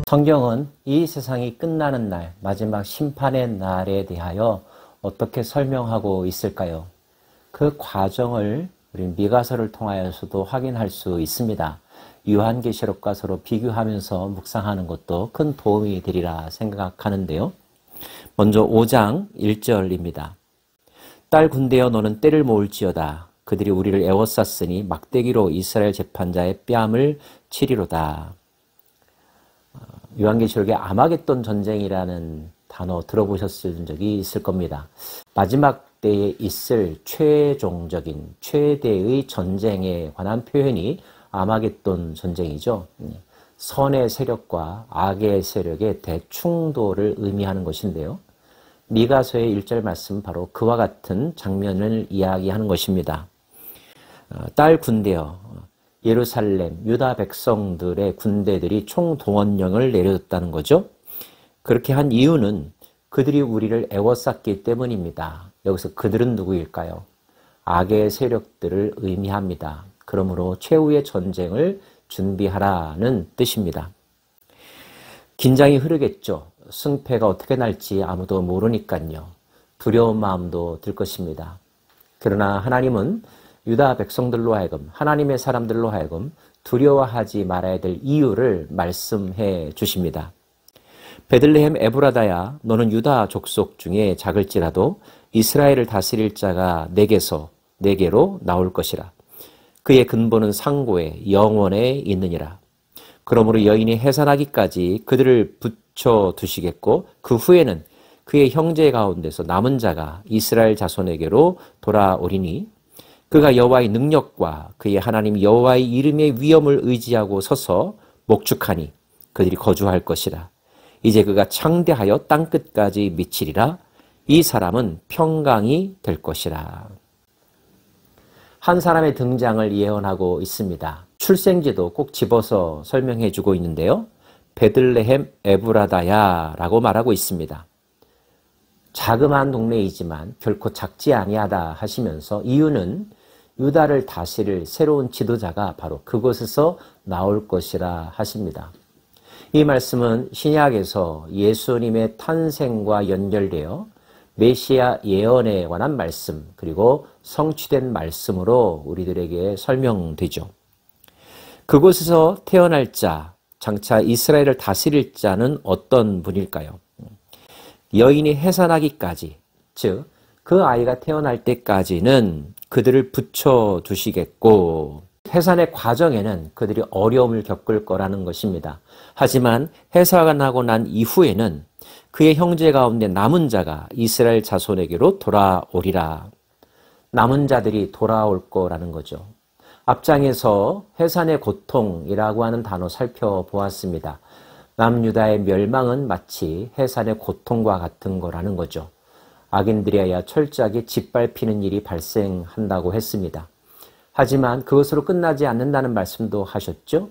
성경은 이 세상이 끝나는 날, 마지막 심판의 날에 대하여 어떻게 설명하고 있을까요? 그 과정을 우리 미가서를 통하여서도 확인할 수 있습니다. 요한계시록과 서로 비교하면서 묵상하는 것도 큰 도움이 되리라 생각하는데요. 먼저 5장 1절입니다. 딸 군대여 너는 때를 모을지어다. 그들이 우리를 애워쌌으니 막대기로 이스라엘 재판자의 뺨을 치리로다. 요한계시록에 아마겟돈 전쟁이라는 단어 들어보셨을 적이 있을 겁니다. 마지막 때에 있을 최종적인 최대의 전쟁에 관한 표현이 아마겟돈 전쟁이죠. 선의 세력과 악의 세력의 대충돌을 의미하는 것인데요. 미가서의 1절 말씀은 바로 그와 같은 장면을 이야기하는 것입니다. 딸 군대여 예루살렘, 유다 백성들의 군대들이 총동원령을 내렸다는 거죠. 그렇게 한 이유는 그들이 우리를 애워쌌기 때문입니다. 여기서 그들은 누구일까요? 악의 세력들을 의미합니다. 그러므로 최후의 전쟁을 준비하라는 뜻입니다. 긴장이 흐르겠죠. 승패가 어떻게 날지 아무도 모르니까요. 두려운 마음도 들 것입니다. 그러나 하나님은 유다 백성들로 하여금 하나님의 사람들로 하여금 두려워하지 말아야 될 이유를 말씀해 주십니다. 베들레헴 에브라다야 너는 유다 족속 중에 작을지라도 이스라엘을 다스릴 자가 내게로 나올 것이라. 그의 근본은 상고에 영원에 있느니라. 그러므로 여인이 해산하기까지 그들을 붙여 두시겠고 그 후에는 그의 형제 가운데서 남은 자가 이스라엘 자손에게로 돌아오리니 그가 여호와의 능력과 그의 하나님 여호와의 이름의 위엄을 의지하고 서서 목축하니 그들이 거주할 것이라. 이제 그가 창대하여 땅끝까지 미치리라. 이 사람은 평강이 될 것이라. 한 사람의 등장을 예언하고 있습니다. 출생지도 꼭 집어서 설명해 주고 있는데요. 베들레헴 에브라다야 라고 말하고 있습니다. 자그마한 동네이지만 결코 작지 아니하다 하시면서 이유는 유다를 다스릴 새로운 지도자가 바로 그곳에서 나올 것이라 하십니다. 이 말씀은 신약에서 예수님의 탄생과 연결되어 메시아 예언에 관한 말씀 그리고 성취된 말씀으로 우리들에게 설명되죠. 그곳에서 태어날 자, 장차 이스라엘을 다스릴 자는 어떤 분일까요? 여인이 해산하기까지, 즉 그 아이가 태어날 때까지는 그들을 붙여두시겠고 해산의 과정에는 그들이 어려움을 겪을 거라는 것입니다. 하지만 해산하고 난 이후에는 그의 형제 가운데 남은 자가 이스라엘 자손에게로 돌아오리라. 남은 자들이 돌아올 거라는 거죠. 앞장에서 해산의 고통이라고 하는 단어 살펴보았습니다. 남유다의 멸망은 마치 해산의 고통과 같은 거라는 거죠. 악인들이야 철저하게 짓밟히는 일이 발생한다고 했습니다. 하지만 그것으로 끝나지 않는다는 말씀도 하셨죠.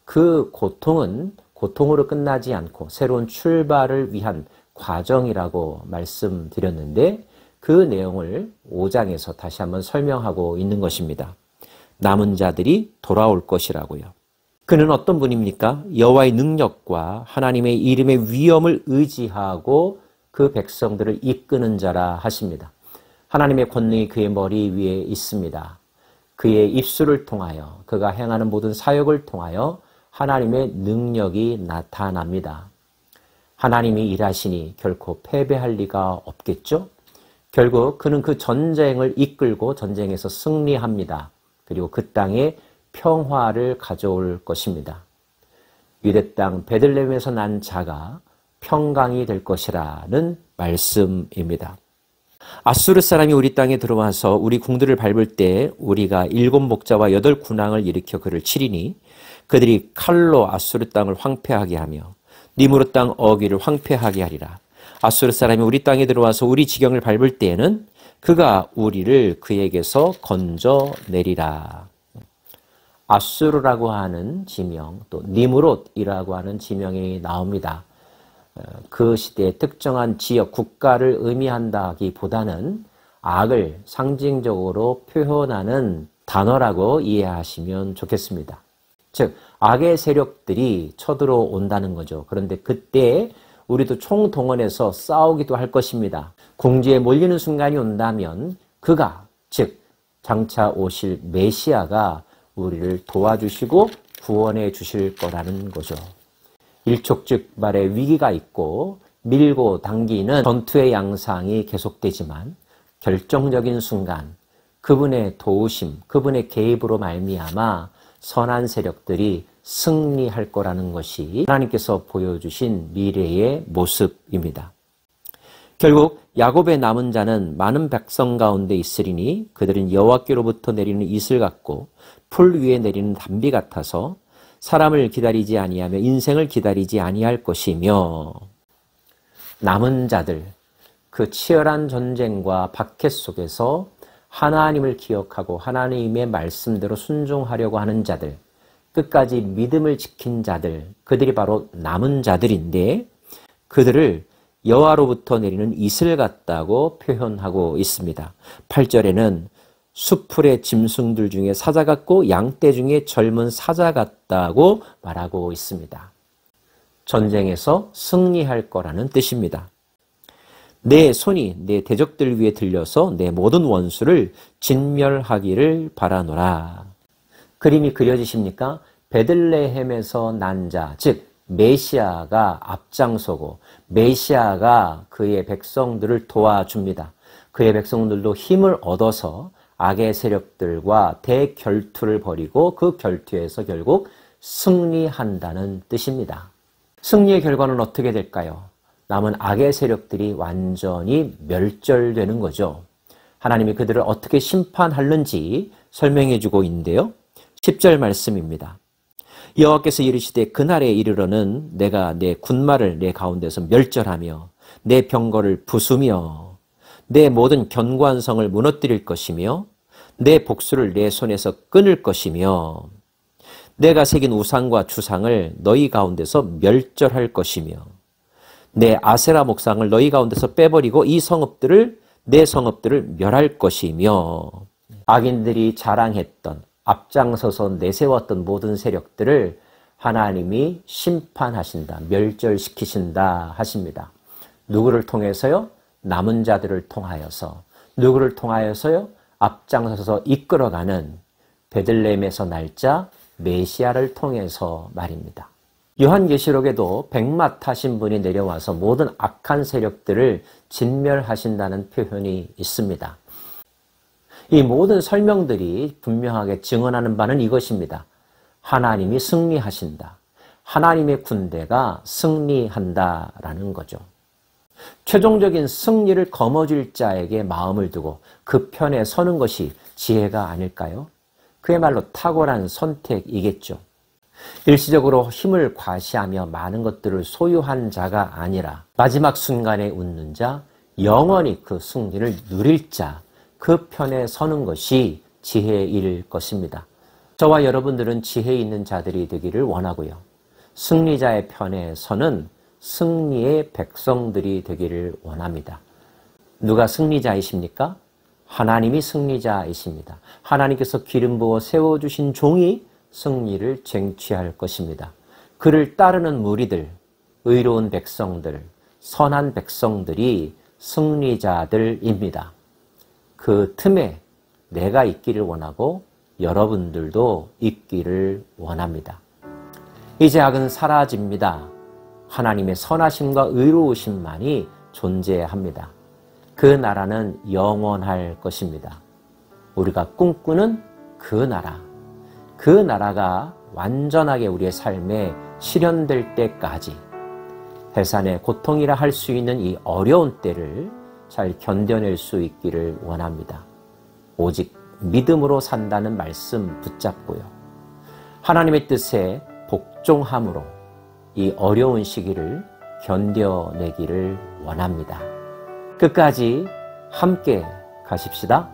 그 고통은 고통으로 끝나지 않고 새로운 출발을 위한 과정이라고 말씀드렸는데 그 내용을 5장에서 다시 한번 설명하고 있는 것입니다. 남은 자들이 돌아올 것이라고요. 그는 어떤 분입니까? 여호와의 능력과 하나님의 이름의 위엄을 의지하고 그 백성들을 이끄는 자라 하십니다. 하나님의 권능이 그의 머리 위에 있습니다. 그의 입술을 통하여 그가 행하는 모든 사역을 통하여 하나님의 능력이 나타납니다. 하나님이 일하시니 결코 패배할 리가 없겠죠? 결국 그는 그 전쟁을 이끌고 전쟁에서 승리합니다. 그리고 그 땅에 평화를 가져올 것입니다. 유대 땅 베들레헴에서 난 자가 평강이 될 것이라는 말씀입니다. 아수르 사람이 우리 땅에 들어와서 우리 궁들을 밟을 때 우리가 7 목자와 8 군왕을 일으켜 그를 치리니 그들이 칼로 아수르 땅을 황폐하게 하며 니무르 땅 어귀를 황폐하게 하리라. 아수르 사람이 우리 땅에 들어와서 우리 지경을 밟을 때에는 그가 우리를 그에게서 건져내리라. 아수르라고 하는 지명 또 니무롯이라고 하는 지명이 나옵니다. 그 시대의 특정한 지역, 국가를 의미한다기보다는 악을 상징적으로 표현하는 단어라고 이해하시면 좋겠습니다. 즉 악의 세력들이 쳐들어온다는 거죠. 그런데 그때 우리도 총동원해서 싸우기도 할 것입니다. 궁지에 몰리는 순간이 온다면 그가, 즉 장차 오실 메시아가 우리를 도와주시고 구원해 주실 거라는 거죠. 일촉즉발의 위기가 있고 밀고 당기는 전투의 양상이 계속되지만 결정적인 순간 그분의 도우심, 그분의 개입으로 말미암아 선한 세력들이 승리할 거라는 것이 하나님께서 보여주신 미래의 모습입니다. 결국 야곱의 남은 자는 많은 백성 가운데 있으리니 그들은 여호와께로부터 내리는 이슬 같고 풀 위에 내리는 단비 같아서 사람을 기다리지 아니하며 인생을 기다리지 아니할 것이며, 남은 자들, 그 치열한 전쟁과 박해 속에서 하나님을 기억하고 하나님의 말씀대로 순종하려고 하는 자들, 끝까지 믿음을 지킨 자들, 그들이 바로 남은 자들인데 그들을 여호와로부터 내리는 이슬 같다고 표현하고 있습니다. 8절에는 수풀의 짐승들 중에 사자 같고 양떼 중에 젊은 사자 같다고 말하고 있습니다. 전쟁에서 승리할 거라는 뜻입니다. 내 손이 내 대적들 위에 들려서 내 모든 원수를 진멸하기를 바라노라. 그림이 그려지십니까? 베들레헴에서 난 자, 즉 메시아가 앞장서고 메시아가 그의 백성들을 도와줍니다. 그의 백성들도 힘을 얻어서 악의 세력들과 대결투를 벌이고 그 결투에서 결국 승리한다는 뜻입니다. 승리의 결과는 어떻게 될까요? 남은 악의 세력들이 완전히 멸절되는 거죠. 하나님이 그들을 어떻게 심판하는지 설명해 주고 있는데요. 10절 말씀입니다. 여호와께서 이르시되 그날에 이르러는 내가 내 군마를 내 가운데서 멸절하며 내 병거를 부수며 내 모든 견고한 성을 무너뜨릴 것이며 내 복수를 내 손에서 끊을 것이며 내가 새긴 우상과 주상을 너희 가운데서 멸절할 것이며 내 아세라 목상을 너희 가운데서 빼버리고 이 성읍들을 내 성읍들을 멸할 것이며, 악인들이 자랑했던 앞장서서 내세웠던 모든 세력들을 하나님이 심판하신다, 멸절시키신다 하십니다. 누구를 통해서요? 남은 자들을 통하여서. 누구를 통하여서요? 앞장서서 이끌어가는 베들레헴에서 날짜 메시아를 통해서 말입니다. 요한계시록에도 백마 타신 분이 내려와서 모든 악한 세력들을 진멸하신다는 표현이 있습니다. 이 모든 설명들이 분명하게 증언하는 바는 이것입니다. 하나님이 승리하신다. 하나님의 군대가 승리한다라는 거죠. 최종적인 승리를 거머쥘 자에게 마음을 두고 그 편에 서는 것이 지혜가 아닐까요? 그야말로 탁월한 선택이겠죠. 일시적으로 힘을 과시하며 많은 것들을 소유한 자가 아니라 마지막 순간에 웃는 자, 영원히 그 승리를 누릴 자, 그 편에 서는 것이 지혜일 것입니다. 저와 여러분들은 지혜 있는 자들이 되기를 원하고요. 승리자의 편에 서는 승리의 백성들이 되기를 원합니다. 누가 승리자이십니까? 하나님이 승리자이십니다. 하나님께서 기름 부어 세워주신 종이 승리를 쟁취할 것입니다. 그를 따르는 무리들, 의로운 백성들, 선한 백성들이 승리자들입니다. 그 틈에 내가 있기를 원하고 여러분들도 있기를 원합니다. 이제 악은 사라집니다. 하나님의 선하심과 의로우심만이 존재합니다. 그 나라는 영원할 것입니다. 우리가 꿈꾸는 그 나라, 그 나라가 완전하게 우리의 삶에 실현될 때까지 해산의 고통이라 할 수 있는 이 어려운 때를 잘 견뎌낼 수 있기를 원합니다. 오직 믿음으로 산다는 말씀 붙잡고요. 하나님의 뜻에 복종함으로 이 어려운 시기를 견뎌내기를 원합니다. 끝까지 함께 가십시다.